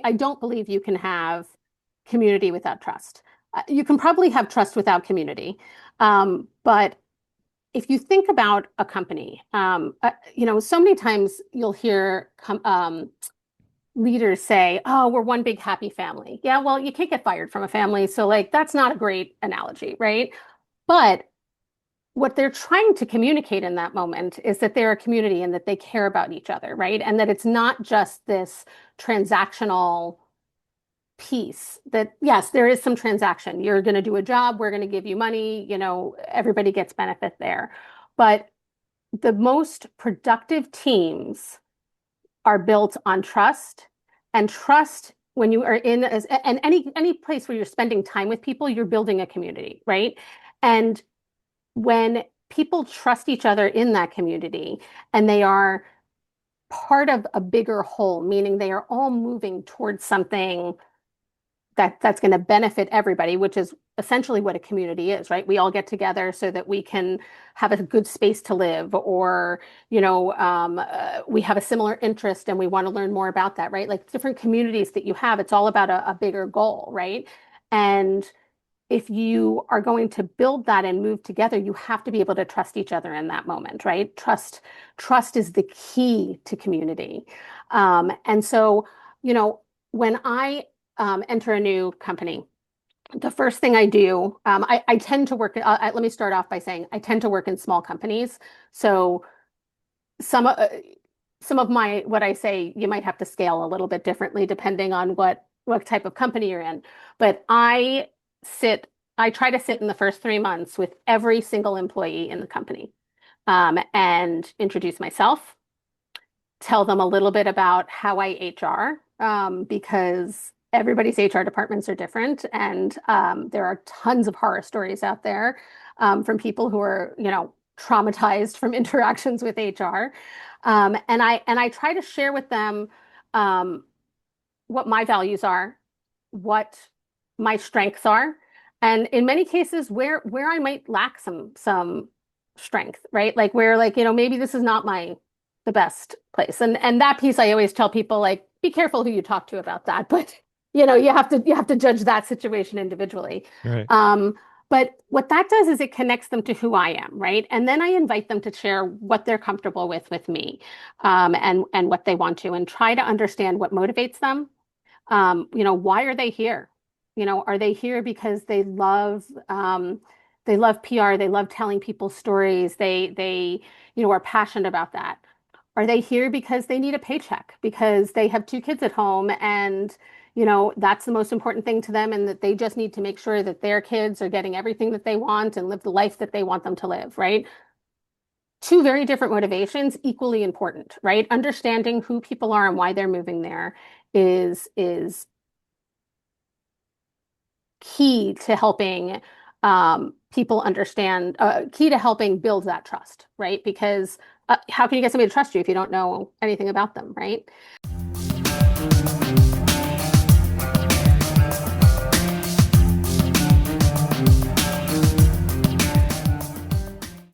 I don't believe you can have community without trust. You can probably have trust without community. But if you think about a company, so many times you'll hear leaders say, "Oh, we're one big happy family." Yeah, well, you can't get fired from a family, so like that's not a great analogy, right? But what they're trying to communicate in that moment is that they're a community and that they care about each other, right? And that it's not just this transactional piece that, yes, there is some transaction. You're going to do a job, we're going to give you money, everybody gets benefit there. But the most productive teams are built on trust, and trust when you are and any place where you're spending time with people, you're building a community, right? And when people trust each other in that community and they are part of a bigger whole, meaning they are all moving towards something that's going to benefit everybody, which is essentially what a community is, right? We all get together so that we can have a good space to live, or we have a similar interest and we want to learn more about that, right? Like different communities that you have, it's all about a bigger goal, right? And if you are going to build that and move together, you have to be able to trust each other in that moment, right? Trust is the key to community. And so, when I enter a new company, the first thing I do, I tend to work, let me start off by saying I tend to work in small companies. So some, some of what I say, you might have to scale a little bit differently depending on what type of company you're in. But I try to sit in the first 3 months with every single employee in the company, and introduce myself, tell them a little bit about how I HR, because everybody's HR departments are different, and there are tons of horror stories out there from people who are, traumatized from interactions with HR. And I try to share with them what my values are, what my strengths are, and in many cases where I might lack some strength, right? Like where maybe this is not the best place. And that piece I always tell people, like, be careful who you talk to about that. But you have to judge that situation individually. Right. But what that does is it connects them to who I am, right? And then I invite them to share what they're comfortable with me, and what they want to, and try to understand what motivates them. Why are they here? Are they here because they love PR, they love telling people stories, they are passionate about that? Are they here because they need a paycheck, because they have 2 kids at home and that's the most important thing to them, and that they just need to make sure that their kids are getting everything that they want and live the life that they want them to live, right? Two very different motivations, equally important, right? Understanding who people are and why they're moving there is key to helping people understand, key to helping build that trust, right? Because how can you get somebody to trust you if you don't know anything about them, right?